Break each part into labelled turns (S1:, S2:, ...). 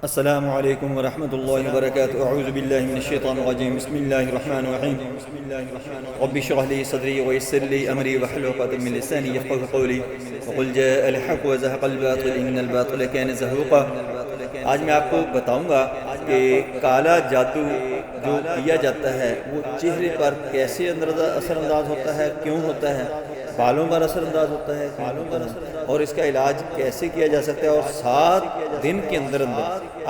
S1: السلام علیکم ورحمۃ اللہ وبرکاتہ اعوذ باللہ من الشیطان الرجیم بسم اللہ الرحمن الرحیم رب اشرح لي صدری ويسر لي امری واحلل عقدۃ من لسانی یفقهوا قولی وقل جاء الحق وزهق الباطل ان الباطل كان زهوقا۔ آج میں آپ کو بتاؤں گا کہ کالا جادو جو کیا جاتا ہے وہ چہرے پر کیسے اثر انداز ہوتا ہے، کیوں ہوتا ہے، بالوں پر اثر انداز ہوتا ہے اور اس کا علاج کیسے کیا جا سکتا ہے، اور 7 دن کے اندر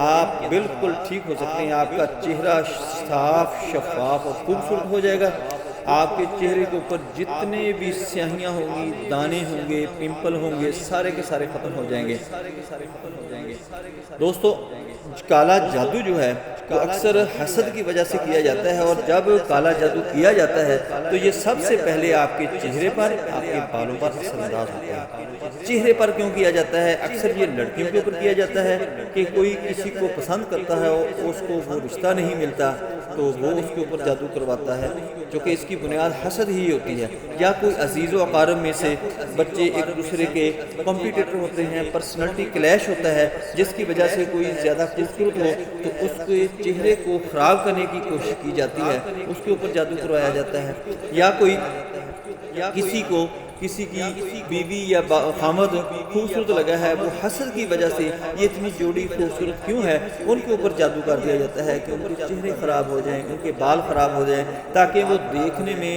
S1: آپ بالکل ٹھیک ہو سکتے ہیں۔ آپ کا چہرہ صاف، شفاف اور خوبصورت ہو جائے گا۔ آپ کے چہرے کے اوپر جتنے بھی سیاہیاں ہوں گی، دانے ہوں گے، پمپل ہوں گے، سارے کے سارے ختم ہو جائیں گے۔ دوستو، کالا جادو جو ہے وہ اکثر حسد کی وجہ سے کیا جاتا ہے، اور جب کالا جادو کیا جاتا ہے تو یہ سب سے پہلے آپ کے چہرے پر، آپ کے بالوں پر اثر انداز ہوتا ہے۔ چہرے پر کیوں کیا جاتا ہے؟ اکثر یہ لڑکیوں کے اوپر کیا جاتا ہے کہ کوئی کسی کو پسند کرتا ہے اور اس کو وہ رشتہ نہیں ملتا تو وہ اس کے اوپر جادو کرواتا ہے، چونکہ اس کی بنیاد حسد ہی ہوتی ہے۔ یا کوئی عزیز و اقارب میں سے بچے ایک دوسرے کے کمپیٹیٹر ہوتے ہیں، پرسنلٹی کلیش ہوتا ہے، جس کی وجہ سے کوئی زیادہ خوبصورت ہو تو اس کے چہرے کو خراب کرنے کی کوشش کی جاتی ہے، اس کے اوپر جادو کروایا جاتا ہے۔ یا کوئی کسی کی بیوی یا خامد خوبصورت لگا ہے، وہ حسد کی وجہ سے یہ اتنی جوڑی خوبصورت کیوں ہے، ان کے اوپر جادو کر دیا جاتا ہے کہ ان کے چہرے خراب ہو جائیں، ان کے بال خراب ہو جائیں، تاکہ وہ دیکھنے میں،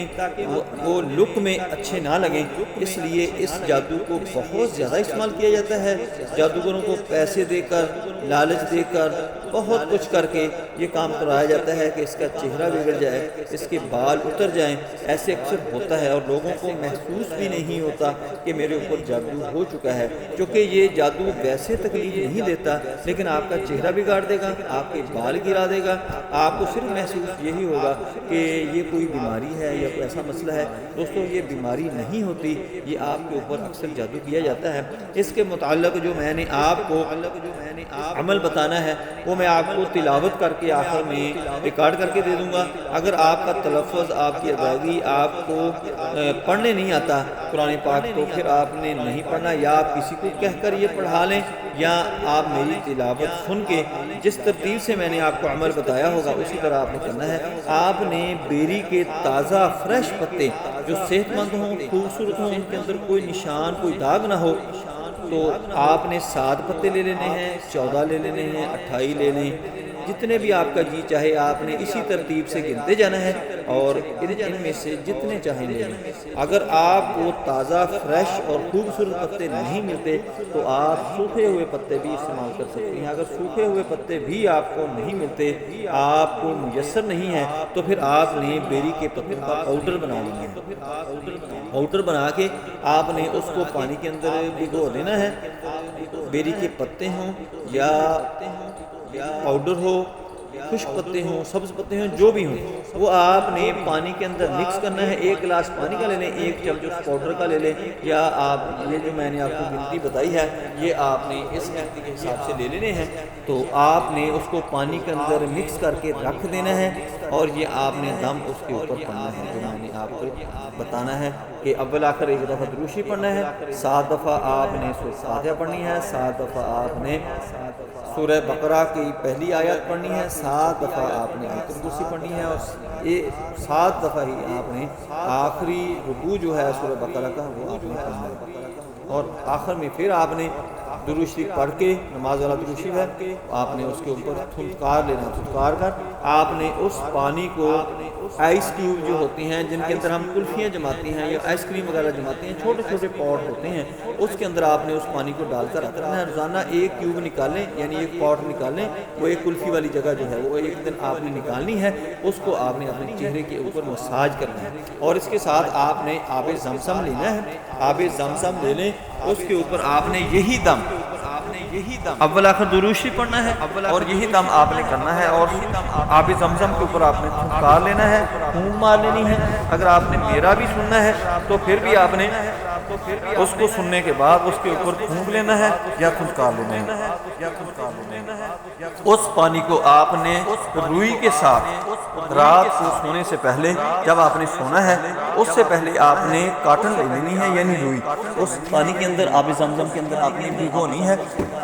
S1: وہ لک میں اچھے نہ لگیں۔ اس لیے اس جادو کو بہت زیادہ استعمال کیا جاتا ہے۔ جادوگروں کو پیسے دے کر، لالچ دے کر، بہت کچھ کر کے یہ کام کرایا جاتا ہے کہ اس کا چہرہ بگڑ جائے، اس کے بال اتر جائیں۔ ایسے اکثر ہوتا ہے اور لوگوں کو محسوس بھی نہیں ہوتا کہ میرے اوپر جادو ہو چکا ہے، کیونکہ یہ جادو ویسے تکلیف نہیں دیتا، لیکن آپ کا چہرہ بگاڑ دے گا، آپ کے بال گرا دے گا۔ آپ کو صرف محسوس یہی ہوگا کہ یہ کوئی بیماری ہے یا کوئی ایسا مسئلہ ہے۔ دوستو، یہ بیماری نہیں ہوتی، یہ آپ کے اوپر اکثر جادو کیا جاتا ہے۔ اس کے متعلق جو میں نے آپ کو عمل بتانا ہے وہ میں آپ کو تلاوت کر کے آخر میں ریکارڈ کر کے دے دوں گا۔ اگر آپ کا تلفظ، آپ کی ادائیگی آپ کو پڑھنے نہیں آتا قرآن پاک کو، پھر آپ نے نہیں پڑھنا، یا آپ کسی کو کہہ کر یہ پڑھا لیں، یا آپ میری تلاوت سن کے جس ترتیب سے میں نے آپ کو عمل بتایا ہوگا اسی طرح آپ نے کرنا ہے۔ آپ نے بیری کے تازہ فریش پتے جو صحت مند ہوں، خوبصورت ہوں، ان کے اندر کوئی نشان، کوئی داغ نہ ہو، تو آپ نے 7 پتے لے لینے ہیں، 14 لے لینے ہیں، 28 لے لیں، جتنے بھی آپ کا جی چاہے۔ آپ نے اسی ترتیب سے گنتے جانا ہے اور ان میں سے جتنے چاہیں لے لیں۔ اگر آپ کو تازہ، فریش اور خوبصورت پتے نہیں ملتے تو آپ سوکھے ہوئے پتے بھی استعمال کر سکتے ہیں۔ اگر سوکھے ہوئے پتے بھی آپ کو نہیں ملتے، آپ کو میسر نہیں ہے، تو پھر آپ نے بیری کے پتوں کا پاؤڈر بنا لینا ہے۔ پاؤڈر بنا کے آپ نے اس کو پانی کے اندر بھگو دینا ہے۔ بیری کے پتے ہوں یا پاؤڈر ہو، خشک پتے ہوں، سبز پتے ہوں، جو بھی ہوں، وہ آپ نے پانی کے اندر مکس کرنا ہے۔ 1 گلاس پانی کا لے لیں، 1 چمچ اس پاؤڈر کا لے لیں، یا آپ یہ جو میں نے آپ کو گنتی بتائی ہے یہ آپ نے اس گنتی کے حساب سے لے لینے ہیں۔ تو آپ نے اس کو پانی کے اندر مکس کر کے رکھ دینا ہے، اور یہ آپ نے دم اس کے اوپر پڑھنا ہے جو میں نے آپ کو بتانا ہے کہ اول آخر 1 دفعہ دروشی پڑھنا ہے، 7 دفعہ آپ نے سورہ فاتحہ پڑھنی ہے، 7 دفعہ آپ نے سورہ بقرہ کی پہلی آیت پڑھنی ہے، 7 دفعہ آپ نے آیت الکرسی پڑھنی ہے، اور یہ 7 دفعہ ہی آپ نے آخری رکوع جو ہے سورہ بقرہ کا وہ آپ نے پڑھنا ہے، اور آخر میں پھر آپ نے درود شریف پڑھ کے، نماز والا درود شریف ہے، آپ نے اس کے اوپر تھنکار لینا، تھنکار کر آپ نے اس پانی کو، آئس کیوب جو ہوتی ہیں جن کے اندر ہم کلفیاں جماتے ہیں یا آئس کریم وغیرہ جماتے ہیں، چھوٹے چھوٹے پاٹ ہوتے ہیں، اس کے اندر آپ نے اس پانی کو ڈال کر رکھنا ہے۔ روزانہ 1 کیوب نکالیں، یعنی 1 پاٹ نکالیں، وہ ایک کلفی والی جگہ جو ہے وہ ایک دن آپ نے نکالنی ہے، اس کو آپ نے اپنے چہرے کے اوپر مساج کرنا ہے، اور اس کے ساتھ آپ نے آب زمزم لینا ہے۔ آب زمزم لے لیں، اس کے اوپر آپ نے یہی دم اول آخر درود شریف پڑھنا ہے، اور یہی دم آپ نے کرنا ہے، اور آب زمزم کے اوپر آپ نے تھنکار لینا ہے، پھونک مار لینی ہے۔ اگر آپ نے میرا بھی سننا ہے تو پھر بھی آپ نے اس کو سننے کے بعد اس کے اوپر پھونک لینا ہے یا تھنکار لینا ہے۔ اس پانی کو آپ نے روئی کے ساتھ رات کو سونے سے پہلے، جب آپ نے سونا ہے اس سے پہلے آپ نے کاٹن لے لینی ہے، یعنی روئی، اس پانی کے اندر، آب زمزم کے اندر آپ نے بھگونی ہے۔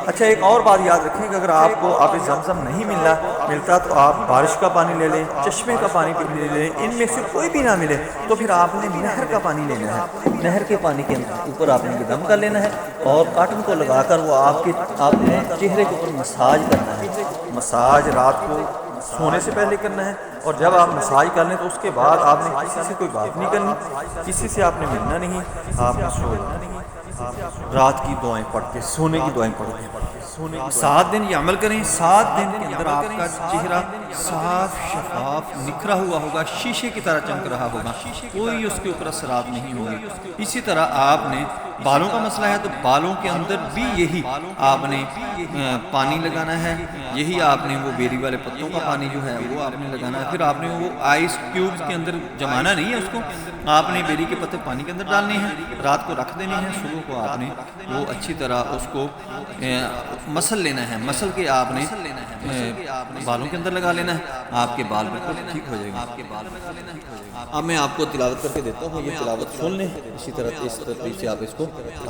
S2: अच्छा, एक और बात याद रखें कि अगर आपको आब ज़मज़म नहीं मिलता तो आप बारिश का पानी ले लें, चश्मे का पानी ले लें, इनमें से कोई भी ना मिले तो फिर आपने नहर का पानी लेना है। नहर के पानी के ऊपर आपने दम कर लेना है और काटन को लगाकर वो आपने चेहरे के ऊपर मसाज करना है। मसाज रात को सोने से पहले करना है, और जब आप मसाज कर लें तो उसके बाद आपने किसी से कोई बात नहीं करनी, किसी से आपने मिलना नहीं, आपने सो जाना नहीं। रात की दुआएं पढ़ के, सोने की दुआएं पढ़ के
S1: 7 दिन ये अमल करें। 7 दिन के अंदर आपका चेहरा साफ शफाफ निखरा हुआ होगा, शीशे की तरह चमक रहा होगा, कोई उसके ऊपर असरात नहीं होंगे। इसी तरह आपने बालों का मसला है तो बालों के अंदर भी यही आपने पानी लगाना है, यही आपने वो बेरी वाले पत्तों का पानी जो है वो आपने लगाना है। फिर आपने वो आइस क्यूब्स के अंदर जमाना नहीं है, उसको आपने बेरी के पत्ते पानी के अंदर डालने हैं, रात को रख देने हैं, सुबह को आपने वो अच्छी तरह उसको मसल लेना है, मसल के आपने बालों के अंदर लगा लेना है, आपके बाल बिल्कुल ठीक हो जाएंगे। अब मैं आपको तिलावत करके देता हूँ, ये तिलावत सुन लें, इसी तरह इस तरीके से आप इसको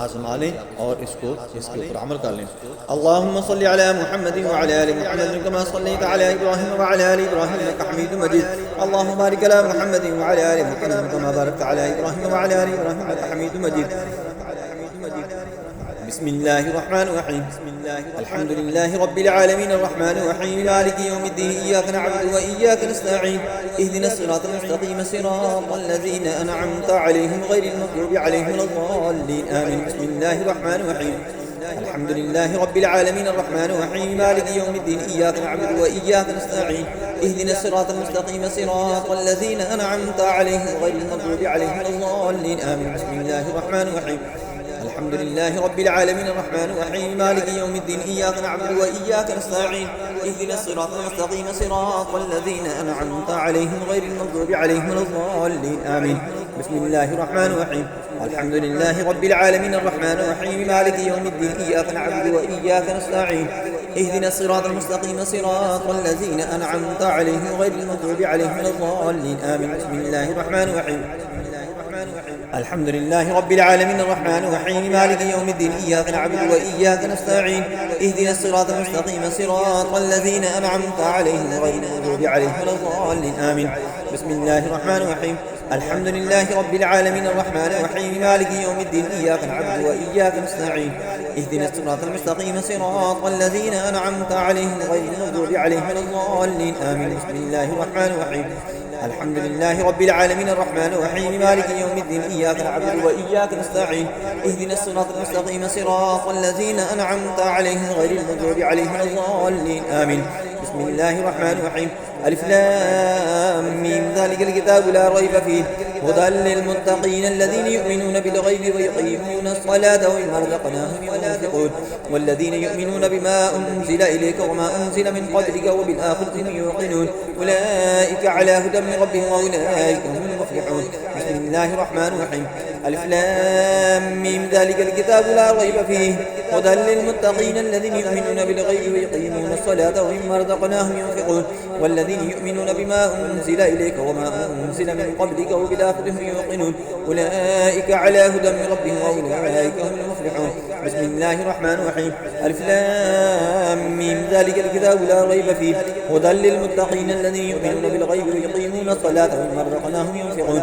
S1: आजमा लें और इसके ऊपर अमल कर लें। अल्लाहुम्मा सल्ली अला मुहम्मद व अला आलि मुहम्मद कमा सल्लैता अला इब्राहीम व अला आलि इब्राहीम इन्नका हमीदुम मजीद। अल्लाहुम्मा बारिक अला मुहम्मद व अला आलि मुहम्मद कमा बारकता अला इब्राहीम व अला आलि इब्राहीम इन्नका हमीदुम मजीद। बिस्मिल्लाहिर्रहमानिर्रहीम। अल्हम्दुलिल्लाहि रब्बिल आलमीन अर्रहमानिर रहीम मालिकि यौमिद्दीन इय्याका नअबुदु व इय्याका नस्तईन इहदिनस सिरातल मुस्तक़ीम सिरातल लज़ीना अनअमता अलैहिम गैरिल मग़्दूबि अलैहिम वलद्दाल्लीन आमीन। बिस्मिल्लाहिर रहमानिर रहीम। अल्हम्दुलिल्लाहि रब्बिल आलमीन अर्रहमानिर रहीम मालिकि यौमिद्दीन इय्याका नअबुदु व इय्याका नस्तईन इहदिनस सिरातल मुस्तक़ीम सिरातल लज़ीना अनअमता अलैहिम गैरिल मग़्दूबि अलैहिम वलद्दाल्लीन आमीन। बिस्मिल्लाहिर रहमानिर रहीम। الحمد لله رب العالمين الرحمن الرحيم مالك يوم الدين إياك نعبد وإياك نستعين اهدنا الصراط المستقيم صراط الذين أنعمت عليهم غير المغضوب عليهم ولا الضالين آمين. بسم الله الرحمن الرحيم. الحمد لله رب العالمين الرحمن الرحيم مالك يوم الدين إياك نعبد وإياك نستعين اهدنا الصراط المستقيم صراط الذين أنعمت عليهم غير المغضوب عليهم ولا الضالين آمين. بسم الله الرحمن الرحيم. الحمد لله رب العالمين الرحمن الرحيم مالك يوم الدين إياك نعبد وإياك نستعين اهدنا الصراط المستقيم صراط الذين أنعمت عليهم غير المغضوب عليهم ولا الضالين آمين. بسم الله الرحمن الرحيم. الحمد لله رب العالمين الرحمن الرحيم مالك يوم الدين إياك نعبد وإياك نستعين اهدنا الصراط المستقيم صراط الذين أنعمت عليهم غير المغضوب عليهم ولا الضالين آمين. بسم الله الرحمن الرحيم. الحمد لله رب العالمين الرحمن الرحيم مالك يوم الدين إياك نعبد وإياك نستعين اهدنا الصراط المستقيم صراط الذين أنعمت عليهم غير المغضوب عليهم ولا الضالين آمين. بسم الله الرحمن الرحيم. ألف لام ميم ذلك الكتاب لا ريب فيه هدى للمتقين الذين يؤمنون بالغيب ويقيمون الصلاة ومما رزقناهم ينفقون والذين يؤمنون بما أنزل إليك وما أنزل من قبلك وبالآخرة هم يوقنون أولئك على هدى من ربهم وأولئك هم المفلحون. بسم الله الرحمن الرحيم. ألف لام ميم ذلك الكتاب لا ريب فيه هدى للمتقين الذين يؤمنون بالغيب ويقيمون الصلاة ومما رزقناهم ينفقون والذين يؤمنون بما أنزل إليك وما أنزل من قبلك وبالآخرة هم يوقنون أولئك على هدى من ربهم وأولئك هم المفلحون. بسم الله الرحمن الرحيم. ألف لام ميم ذلك الكتاب لا ريب فيه هدى للمتقين الذين يؤمنون بالغيب ويقيمون الصلاة ومما رزقناهم ينفقون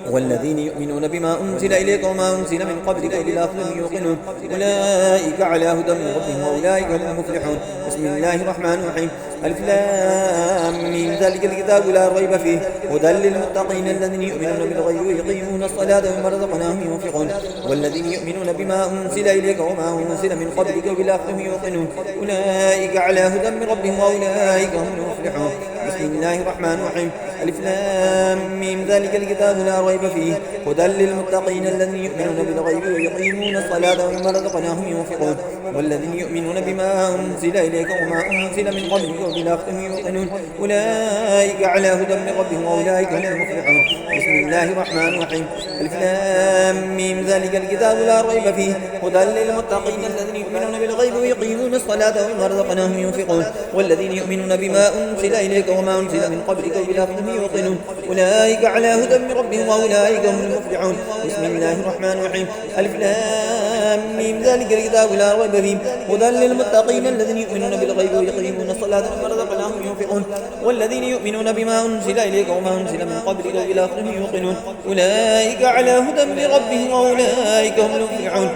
S1: والذين يؤمنون بما أنزل إليك وما أنزل من قبلك وبالآخرة هم يوقنون أولئك على هدى من ربهم وأولئك هم المفلحون. بسم الله الرحمن الرحيم. ألف لام ميم ذلك الكتاب لا ريب فيه هدى للمتقين الذين يؤمنون بالغيب ويقيمون الصلاة ومما رزقناهم ينفقون والذين يؤمنون بما أنزل إليك وما أنزل من قبلك وبالآخرة هم يوقنون أولئك على هدى من ربهم وأولئك هم المفلحون. بسم الله الرحمن الرحيم. ألف لام ميم ذلك الكتاب لا ريب فيه هدى للمتقين الذين يؤمنون بالغيب ويقيمون الصلاة ومما رزقناهم ينفقون والذين يؤمنون بما أنزل إليك وما أنزل من قبلك وبالآخرة هم يوقنون أولئك على هدى من ربهم وأولئك هم المفلحون. بسم الله الرحمن الرحيم. ألف لام ميم ذلك الكتاب لا ريب فيه هدى للمتقين الذين يؤمنون بالغيب ويقيمون الصلاة ومما رزقناهم ينفقون والذين يؤمنون بما أنزل إليك وما أنزل من قبلك وبالآخرة هم يوقنون أولئك على هدى من ربهم وأولئك هم المفلحون. بسم الله الرحمن الرحيم. ألف لام ميم ذلك الكتاب لا ريب كريم. هدى للمتقين الذين يؤمنون بالغيب ويقيمون الصلاة ومما رزقناهم ينفقون والذين يؤمنون بما أنزل إليك وما أنزل من قبلك وبالآخرة يوقنون أولئك على هدى من ربهم وأولئك هم المفلحون.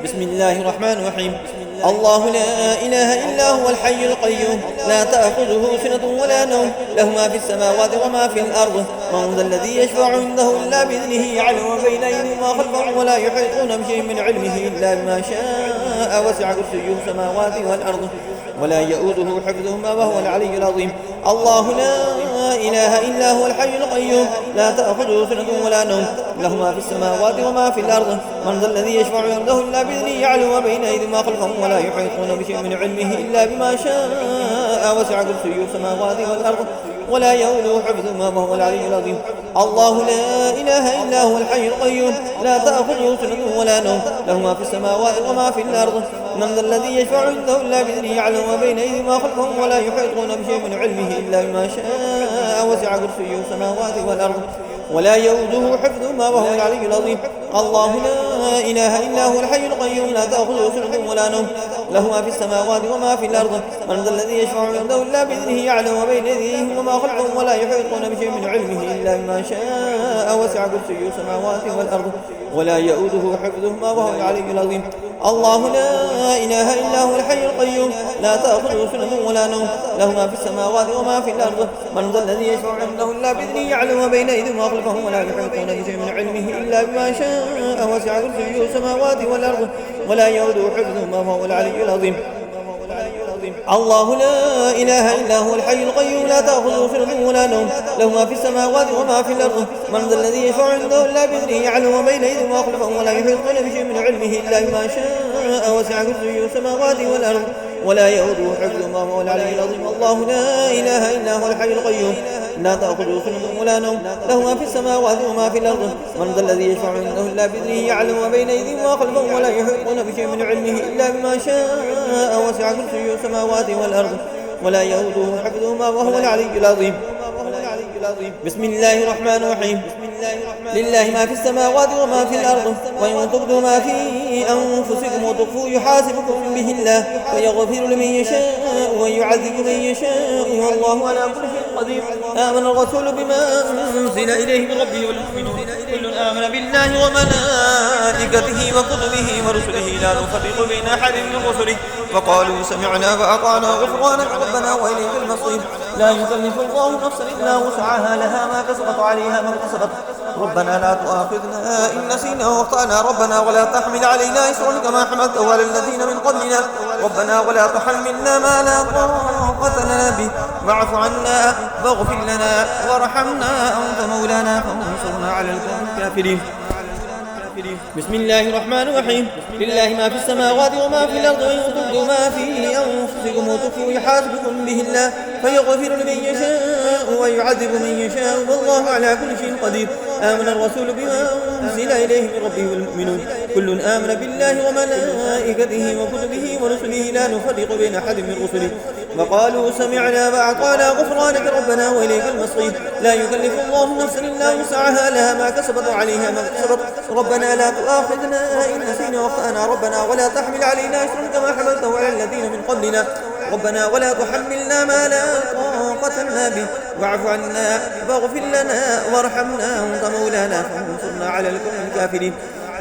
S1: بسم الله الرحمن الرحيم. الله لا إله إلا هو الحي القيوم لا تأخذه سنة ولا نوم له ما في السماوات وما في الأرض من ذا الذي يشفع عنده إلا بإذنه يعلم بين أيديهم وما خلفهم ولا يحيطون بشيء من علمه إلا بما شاء وسع كرسيه السماوات والأرض ولا يؤوده حفظهما وهو العلي العظيم. الله لا إله إلا هو الحي القيوم لا تأخذه سنة ولا نوم له ما في السماوات وما في الأرض من ذا الذي يشفع عنده إلا بإذنه يعلم بين أيديهم وما خلفهم ولا يحيطون بشيء من علمه إلا بما شاء وسع كرسيه السماوات والأرض ولا يؤوده حفظهما وهو العلي العظيم. الله لا إله إلا هو الحي القيوم لا تأخذه سنة ولا نوم له ما في السماوات وما في الأرض من ذا الذي يشفع عنده إلا بإذنه يعلم بين أيديهم وما خلفهم ولا يحيطون بشيء من علمه إلا بما شاء وسع كرسيه السماوات والأرض ولا يؤوده حفظهما وهو العلي العظيم. الله لا إله إلا هو الحي القيوم لا تأخذه سنة ولا نوم له ما في السماوات وما في الأرض من ذا الذي يشفع عنده إلا بإذنه يعلم بين أيديهم وما خلفهم ولا يحيطون بشيء من علمه إلا بما شاء وسع كرسيه السماوات والأرض ولا يؤوده حفظهما وهو العلي العظيم. الله لا إله إلا هو الحي القيوم لا تأخذه سنة ولا نوم له ما في السماوات وما في الأرض من ذا الذي يشفع عنده إلا بإذنه يعلم بين أيديهم وما خلفهم ولا يحيطون بشيء من علمه إلا بما شاء وسع كرسيه السماوات والأرض ولا يؤوده حفظهما وهو العلي العظيم. الله لا إله إلا هو الحي القيوم لا تأخذه سنة ولا نوم له ما في السماوات وما في الأرض من ذا الذي يشفع عنده إلا بإذنه يعلم بين أيديهم وما خلفهم ولا يحيطون بشيء من علمه إلا بما شاء وسع كرسيه السماوات والأرض ولا يؤوده حفظهما وهو العلي العظيم. الله لا إله إلا هو الحي القيوم لا تأخذه سنة ولا نوم له ما في السماوات وما في الأرض من ذا الذي يشفع عنده إلا بإذنه يعلم بين أيديهم وما خلفهم ولا يحيطون بشيء من علمه إلا بما شاء وسع كرسيه السماوات والأرض ولا يؤوده حفظهما وهو العلي العظيم. بسم الله الرحمن الرحيم. لله ما في السماوات وما في الأرض وإن تبدوا ما في أنفسكم وتخفوه يحاسبكم به الله ويغفر لمن يشاء ويعذب من يشاء والله على كل شيء قدير. آمن الرسول بما أنزل إليه من ربه والمؤمنون كل آمن بالله وملائكته وكتبه ورسله لا نفرق بين أحد من رسله وقالوا سمعنا وأطعنا غفرانك ربنا وإليك المصير. لا يكلف الله نفسا إلا وسعها لها ما كسبت عليها ما اكتسبت ربنا لا تؤاخذنا إن نسينا واخطأنا ربنا ولا تحمل علينا إصرا كما حملته على الذين من قبلنا ربنا ولا تحملنا ما لا طاقة لنا به واعف عنا واغفر لنا وارحمنا أنت مولانا فانصرنا على القوم الكافرين. بسم الله الرحمن الرحيم. لله ما في السماوات وما في الأرض وإن تبدوا ما في أنفسكم وتخفوه يحاسبكم به الله فيغفر لمن يشاء ويعذب من يشاء والله على كل شيء قدير. آمن الرسول بما أنزل إليه من ربه والمؤمنون كل آمن بالله وملائكته وكتبه ورسله لا نفرق بين أحد من رسله وقالوا سمعنا وأطعنا غفرانك ربنا وإليك المصير. لا يكلف الله نفسا إلا وسعها لها ما كسبت وعليها ما اكتسبت ربنا لا تؤاخذنا إن نسينا واخطأنا ربنا ولا تحمل علينا إصرا كما حملته على الذين من قبلنا ربنا ولا تحملنا ما لا طاقة لنا به واعف عنا واغفر لنا وارحمنا أنت مولانا فانصرنا على القوم الكافرين.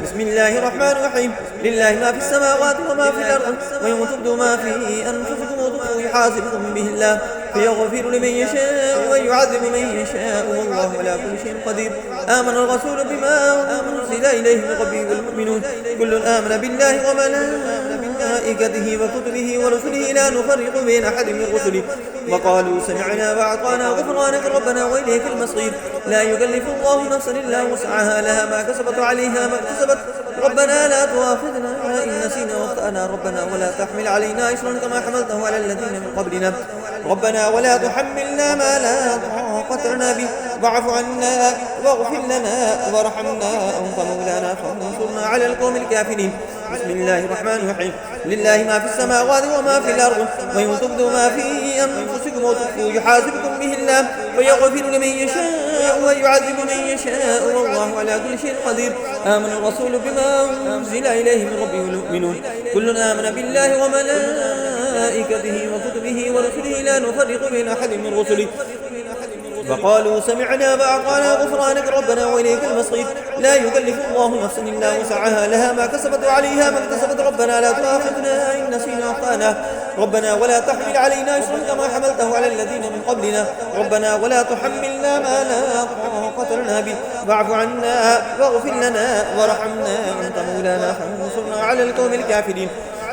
S1: بسم الله الرحمن الرحيم. لله ما في السماوات وما في الأرض ويوم تبدوا ما في أنفسكم وتخفوه يحاسبكم به الله فيغفر لمن يشاء ويعذب من يشاء والله على كل شيء قدير. آمن الرسول بما أنزل إليه من ربه والمؤمنون كل آمن بالله وملائكته وكتبه ورسله لا نفرق بين أحد من رسله وقالوا سمعنا وأطعنا غفرانك ربنا وإليك المصير. لا يكلف الله نفسا إلا وسعها لها ما كسبت وعليها ما اكتسبت ربنا لا تؤاخذنا إن نسينا واخطأنا ربنا ولا تحمل علينا إصرا كما حملته على الذين من قبلنا ربنا ولا تحملنا ما لا طاقة لنا به واعف عنا واغفر لنا وارحمنا أنت مولانا فانصرنا على القوم الكافرين. بسم الله الرحمن الرحيم لله ما في السماوات وما في الأرض وإن تبدوا ما في أنفسكم وتخفوه يحاسبكم به الله فيغفر لمن يشاء ويعذب من يشاء والله على كل شيء قدير آمن الرسول بما أنزل إليه من ربه والمؤمنون كل آمن بالله وملائكته وكتبه ورسله لا نفرق بين أحد من رسله فقالوا سمعنا وأطعنا غفرانك ربنا وإليك المصير لا يكلف الله نفسا إلا وسعها لها ما كسبت وعليها ما اكتسبت ربنا لا تؤاخذنا إن نسينا أخطأنا ربنا ولا تحمل علينا إصرا كما حملته على الذين من قبلنا ربنا ولا تحملنا ما لا طاقة لنا به واعف عنا واغفر لنا وارحمنا أنت مولانا فانصرنا على القوم الكافرين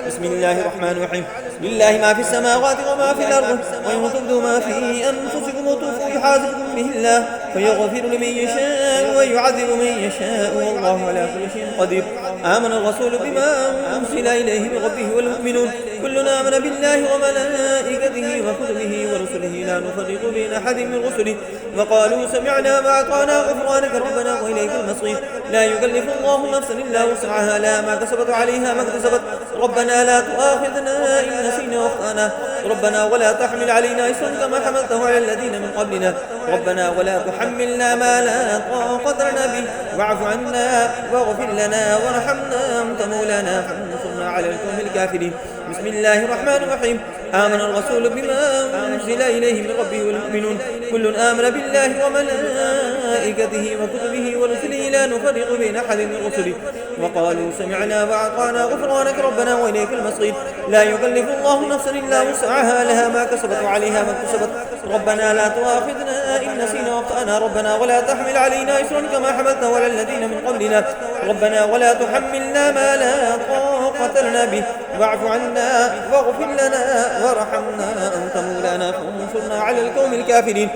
S1: بسم الله الرحمن الرحيم لله ما في السماوات وما في الأرض وإن تبدوا ما في أنفسكم وتخفوه يحاسبكم به الله فيغفر لمن يشاء ويعذب من يشاء والله على كل شيء قدير آمن الرسول بما أنزل إليه من ربه والمؤمنون كلنا آمن بالله وملائكته وكتبه ورسله لا نفرق بين أحد من رسله وقالوا سمعنا وأطعنا غفرانك ربنا وإليك المصير لا يكلف الله نفسا إلا وسعها لها ما كسبت عليها ما اكتسبت ربنا لا تؤاخذنا إن نسينا وأخطأنا ربنا ولا تحمل علينا إصرا كما حملته على الذين من قبلنا ربنا ولا تحملنا ما لا طاقة لنا به واعف عنا واغفر لنا وارحمنا أنت مولانا فانصرنا على القوم الكافرين بسم الله الرحمن الرحيم آمن الرسول بما أنزل إليه من ربه والمؤمنون كل آمن بالله وملائكته وكتبه ورسله لا نفرق بين أحد من رسله وقالوا سمعنا وأطعنا غفرانك ربنا وإليك المصير لا يكلف الله نفسا إلا وسعها لها ما كسبت وعليها ما اكتسبت ربنا لا تؤاخذنا إن نسينا وأخطأنا ربنا ولا تحمل علينا إصرا كما حملته على الذين من قبلنا ربنا ولا تحملنا ما لا طاقة لنا به واعف عنا واغفر لنا وارحمنا أنت مولانا فانصرنا على القوم الكافرين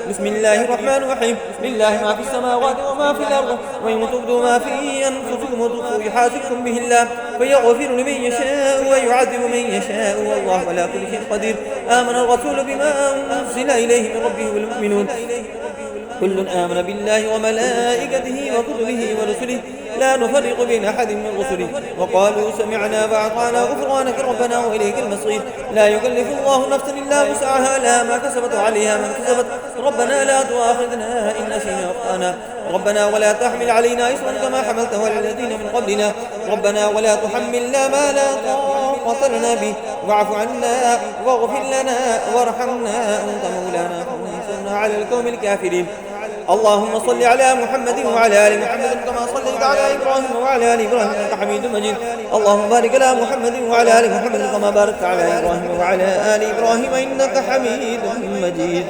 S1: بسم الله الرحمن الرحيم لله ما في السماوات وما في الأرض وإن تبدوا ما في أنفسكم وتخفوه يحاسبكم به الله فيغفر لمن يشاء ويعذب من يشاء والله على كل شيء قدير آمن الرسول بما أنزل إليه من ربه والمؤمنون كل آمن بالله وملائكته وكتبه ورسله لا نفرق بين أحد من رسله وقالوا سمعنا وأطعنا غفرانك ربنا وإليك المصير لا يكلف الله نفسا إلا وسعها لها ما كسبت وعليها ما اكتسبت ربنا لا تؤاخذنا إن نسينا وأخطأنا ربنا ولا تحمل علينا إصرا كما حملته على الذين من قبلنا ربنا ولا تحملنا ما لا طاقة لنا به واعف عنا واغفر لنا وارحمنا أنت مولانا فانصرنا على القوم الكافرين اللهم صل على محمد وعلى آل محمد كما صليت على إبراهيم وعلى آل إبراهيم إنك حميد مجيد اللهم بارك على محمد وعلى آل محمد كما باركت على إبراهيم وعلى آل إبراهيم إنك حميد مجيد